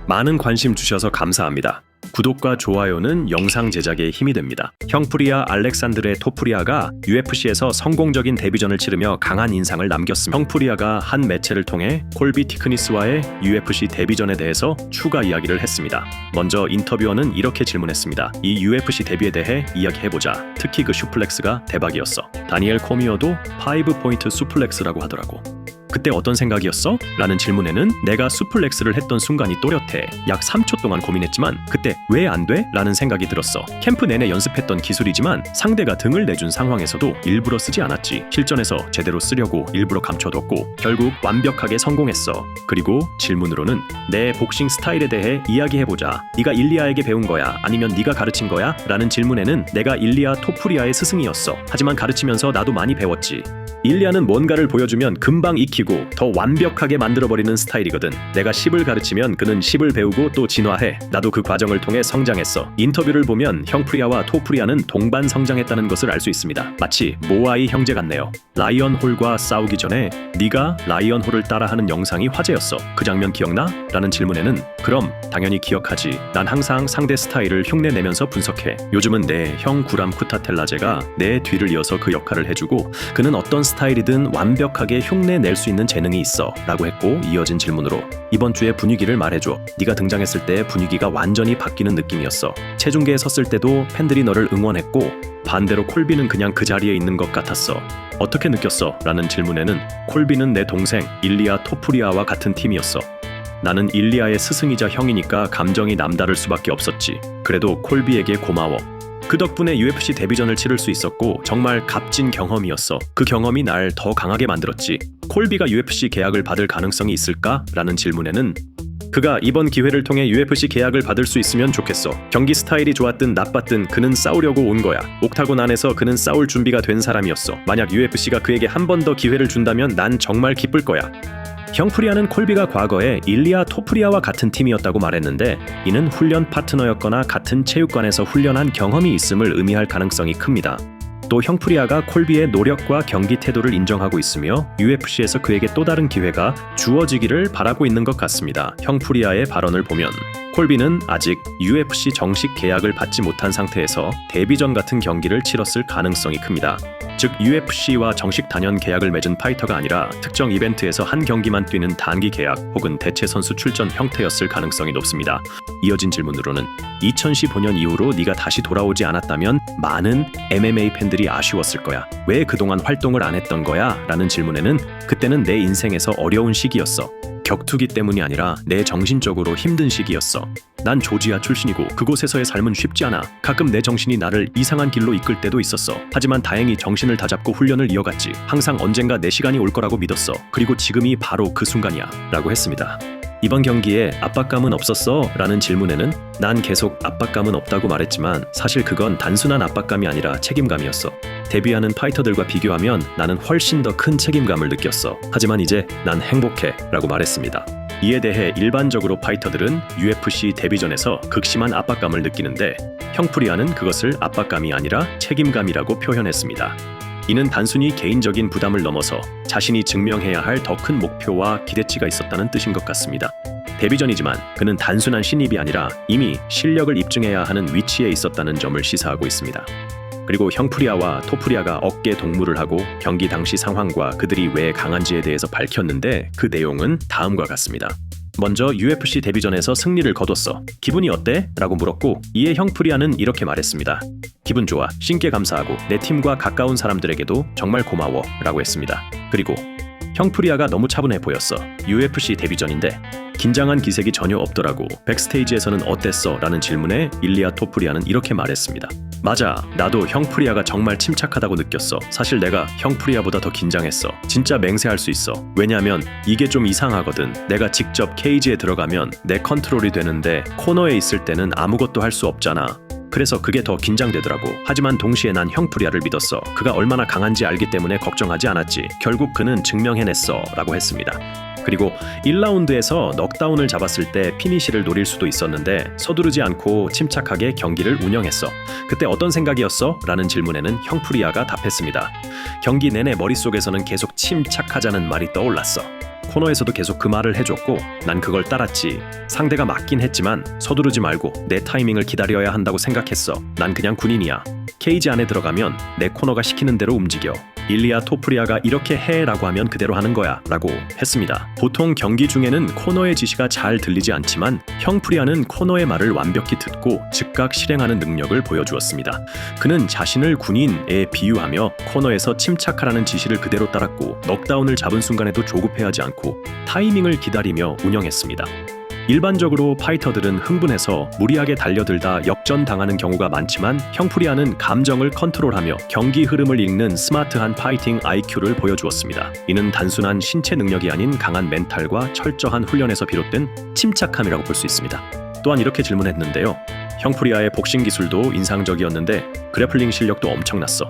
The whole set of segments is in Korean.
많은 관심 주셔서 감사합니다. 구독과 좋아요는 영상 제작에 힘이 됩니다. 형프리아 알렉산드레 토프리아가 UFC에서 성공적인 데뷔전을 치르며 강한 인상을 남겼습니다. 형프리아가 한 매체를 통해 콜비 티크니스와의 UFC 데뷔전에 대해서 추가 이야기를 했습니다. 먼저 인터뷰어는 이렇게 질문했습니다. 이 UFC 데뷔에 대해 이야기해보자. 특히 그 슈플렉스가 대박이었어. 다니엘 코미어도 5포인트 수플렉스라고 하더라고. 그때 어떤 생각이었어? 라는 질문에는 내가 수플렉스를 했던 순간이 또렷해. 약 3초 동안 고민했지만 그때 왜 안 돼? 라는 생각이 들었어. 캠프 내내 연습했던 기술이지만 상대가 등을 내준 상황에서도 일부러 쓰지 않았지. 실전에서 제대로 쓰려고 일부러 감춰뒀고 결국 완벽하게 성공했어. 그리고 질문으로는 내 복싱 스타일에 대해 이야기해보자. 네가 일리아에게 배운 거야? 아니면 네가 가르친 거야? 라는 질문에는 내가 일리아 토프리아의 스승이었어. 하지만 가르치면서 나도 많이 배웠지. 일리아는 뭔가를 보여주면 금방 익히고 더 완벽하게 만들어버리는 스타일이거든. 내가 10을 가르치면 그는 10을 배우고 또 진화해. 나도 그 과정을 통해 성장했어. 인터뷰를 보면 형프리아와 토프리아는 동반 성장했다는 것을 알 수 있습니다. 마치 모아이 형제 같네요. 라이언 홀과 싸우기 전에 네가 라이언 홀을 따라하는 영상이 화제였어. 그 장면 기억나? 라는 질문에는 그럼 당연히 기억하지. 난 항상 상대 스타일을 흉내내면서 분석해. 요즘은 내 형 구람 쿠타텔라제가 내 뒤를 이어서 그 역할을 해주고 그는 어떤 스타일이든 완벽하게 흉내낼 수 있는 재능이 있어 라고 했고 이어진 질문으로 이번 주의 분위기를 말해줘. 네가 등장했을 때 분위기가 완전히 바뀌는 느낌이었어. 체중계에 섰을 때도 팬들이 너를 응원했고 반대로 콜비는 그냥 그 자리에 있는 것 같았어. 어떻게 느꼈어? 라는 질문에는 콜비는 내 동생 일리아 토프리아와 같은 팀이었어. 나는 일리아의 스승이자 형이니까 감정이 남다를 수밖에 없었지. 그래도 콜비에게 고마워. 그 덕분에 UFC 데뷔전을 치를 수 있었고 정말 값진 경험이었어. 그 경험이 날 더 강하게 만들었지. 콜비가 UFC 계약을 받을 가능성이 있을까? 라는 질문에는 그가 이번 기회를 통해 UFC 계약을 받을 수 있으면 좋겠어. 경기 스타일이 좋았든 나빴든 그는 싸우려고 온 거야. 옥타곤 안에서 그는 싸울 준비가 된 사람이었어. 만약 UFC가 그에게 한 번 더 기회를 준다면 난 정말 기쁠 거야. 형프리아는 콜비가 과거에 일리아 토프리아와 같은 팀이었다고 말했는데 이는 훈련 파트너였거나 같은 체육관에서 훈련한 경험이 있음을 의미할 가능성이 큽니다. 또 형프리아가 콜비의 노력과 경기 태도를 인정하고 있으며 UFC에서 그에게 또 다른 기회가 주어지기를 바라고 있는 것 같습니다. 형프리아의 발언을 보면 콜비는 아직 UFC 정식 계약을 받지 못한 상태에서 데뷔전 같은 경기를 치렀을 가능성이 큽니다. 즉 UFC와 정식 단연 계약을 맺은 파이터가 아니라 특정 이벤트에서 한 경기만 뛰는 단기 계약 혹은 대체 선수 출전 형태였을 가능성이 높습니다. 이어진 질문으로는 2015년 이후로 네가 다시 돌아오지 않았다면 많은 MMA 팬들이 아쉬웠을 거야. 왜 그동안 활동을 안 했던 거야? 라는 질문에는 그때는 내 인생에서 어려운 시기였어. 격투기 때문이 아니라 내 정신적으로 힘든 시기였어. 난 조지아 출신이고 그곳에서의 삶은 쉽지 않아. 가끔 내 정신이 나를 이상한 길로 이끌 때도 있었어. 하지만 다행히 정신을 다잡고 훈련을 이어갔지. 항상 언젠가 내 시간이 올 거라고 믿었어. 그리고 지금이 바로 그 순간이야. 라고 했습니다. 이번 경기에 압박감은 없었어? 라는 질문에는 난 계속 압박감은 없다고 말했지만 사실 그건 단순한 압박감이 아니라 책임감이었어. 데뷔하는 파이터들과 비교하면 나는 훨씬 더 큰 책임감을 느꼈어. 하지만 이제 난 행복해 라고 말했습니다. 이에 대해 일반적으로 파이터들은 UFC 데뷔전에서 극심한 압박감을 느끼는데 형프리아는 그것을 압박감이 아니라 책임감이라고 표현했습니다. 이는 단순히 개인적인 부담을 넘어서 자신이 증명해야 할 더 큰 목표와 기대치가 있었다는 뜻인 것 같습니다. 데뷔전이지만 그는 단순한 신입이 아니라 이미 실력을 입증해야 하는 위치에 있었다는 점을 시사하고 있습니다. 그리고 형프리아와 토프리아가 어깨 동무를 하고 경기 당시 상황과 그들이 왜 강한지에 대해서 밝혔는데 그 내용은 다음과 같습니다. 먼저 UFC 데뷔전에서 승리를 거뒀어. 기분이 어때? 라고 물었고 이에 형프리아는 이렇게 말했습니다. 기분 좋아. 신께 감사하고 내 팀과 가까운 사람들에게도 정말 고마워 라고 했습니다. 그리고 형프리아가 너무 차분해 보였어. UFC 데뷔전인데 긴장한 기색이 전혀 없더라고. 백스테이지에서는 어땠어? 라는 질문에 일리아 토프리아는 이렇게 말했습니다. 맞아. 나도 형프리아가 정말 침착하다고 느꼈어. 사실 내가 형프리아보다 더 긴장했어. 진짜 맹세할 수 있어. 왜냐면 이게 좀 이상하거든. 내가 직접 케이지에 들어가면 내 컨트롤이 되는데 코너에 있을 때는 아무것도 할 수 없잖아. 그래서 그게 더 긴장되더라고. 하지만 동시에 난 형프리아를 믿었어. 그가 얼마나 강한지 알기 때문에 걱정하지 않았지. 결국 그는 증명해냈어 라고 했습니다. 그리고 1라운드에서 넉다운을 잡았을 때 피니시를 노릴 수도 있었는데 서두르지 않고 침착하게 경기를 운영했어. 그때 어떤 생각이었어? 라는 질문에는 형프리아가 답했습니다. 경기 내내 머릿속에서는 계속 침착하자는 말이 떠올랐어. 코너에서도 계속 그 말을 해줬고 난 그걸 따랐지. 상대가 맞긴 했지만 서두르지 말고 내 타이밍을 기다려야 한다고 생각했어. 난 그냥 군인이야. 케이지 안에 들어가면 내 코너가 시키는 대로 움직여. 일리아 토프리아가 이렇게 해라고 하면 그대로 하는 거야 라고 했습니다. 보통 경기 중에는 코너의 지시가 잘 들리지 않지만 형프리아는 코너의 말을 완벽히 듣고 즉각 실행하는 능력을 보여주었습니다. 그는 자신을 군인에 비유하며 코너에서 침착하라는 지시를 그대로 따랐고 넉다운을 잡은 순간에도 조급해하지 않고 타이밍을 기다리며 운영했습니다. 일반적으로 파이터들은 흥분해서 무리하게 달려들다 역전당하는 경우가 많지만 형프리아는 감정을 컨트롤하며 경기 흐름을 읽는 스마트한 파이팅 IQ를 보여주었습니다. 이는 단순한 신체 능력이 아닌 강한 멘탈과 철저한 훈련에서 비롯된 침착함이라고 볼 수 있습니다. 또한 이렇게 질문했는데요. 형프리아의 복싱 기술도 인상적이었는데 그래플링 실력도 엄청났어.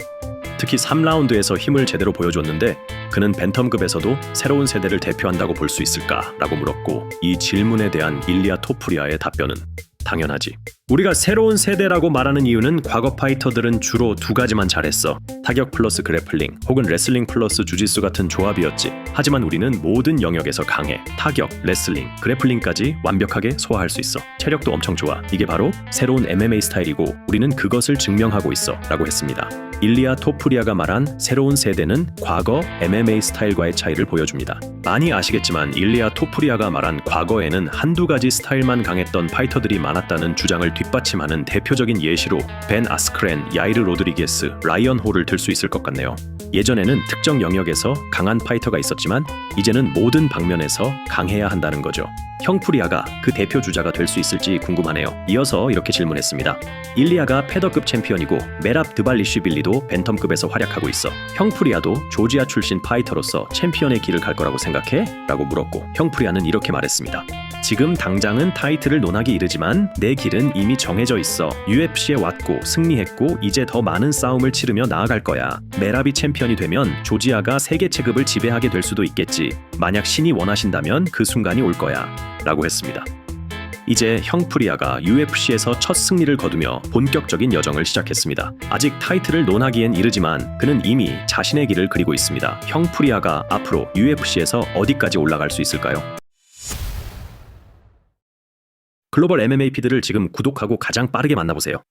특히 3라운드에서 힘을 제대로 보여줬는데 그는 벤텀급에서도 새로운 세대를 대표한다고 볼 수 있을까? 라고 물었고 이 질문에 대한 일리아 토프리아의 답변은 당연하지. 우리가 새로운 세대라고 말하는 이유는 과거 파이터들은 주로 두 가지만 잘했어. 타격 플러스 그래플링 혹은 레슬링 플러스 주짓수 같은 조합이었지. 하지만 우리는 모든 영역에서 강해. 타격, 레슬링, 그래플링까지 완벽하게 소화할 수 있어. 체력도 엄청 좋아. 이게 바로 새로운 MMA 스타일이고 우리는 그것을 증명하고 있어 라고 했습니다. 일리아 토프리아가 말한 새로운 세대는 과거 MMA 스타일과의 차이를 보여줍니다. 많이 아시겠지만 일리아 토프리아가 말한 과거에는 한두 가지 스타일만 강했던 파이터들이 많았다는 주장을 뒷받침하는 대표적인 예시로 벤 아스크렌, 야이르 로드리게스, 라이언 홀을 들 수 있을 것 같네요. 예전에는 특정 영역에서 강한 파이터가 있었지만 이제는 모든 방면에서 강해야 한다는 거죠. 형프리아가 그 대표 주자가 될 수 있을지 궁금하네요. 이어서 이렇게 질문했습니다. 일리아가 패더급 챔피언이고 메랍 드발리쉬빌리도 벤텀급에서 활약하고 있어. 형프리아도 조지아 출신 파이터로서 챔피언의 길을 갈 거라고 생각해? 라고 물었고 형프리아는 이렇게 말했습니다. 지금 당장은 타이틀을 논하기 이르지만 내 길은 이미 정해져 있어. UFC에 왔고 승리했고 이제 더 많은 싸움을 치르며 나아갈 거야. 메랍이 챔피언이 되면 조지아가 세계 체급을 지배하게 될 수도 있겠지. 만약 신이 원하신다면 그 순간이 올 거야. 라고 했습니다. 이제 형프리아가 UFC에서 첫 승리를 거두며 본격적인 여정을 시작했습니다. 아직 타이틀을 논하기엔 이르지만 그는 이미 자신의 길을 그리고 있습니다. 형프리아가 앞으로 UFC에서 어디까지 올라갈 수 있을까요? 글로벌 MMA 피드를 지금 구독하고 가장 빠르게 만나보세요.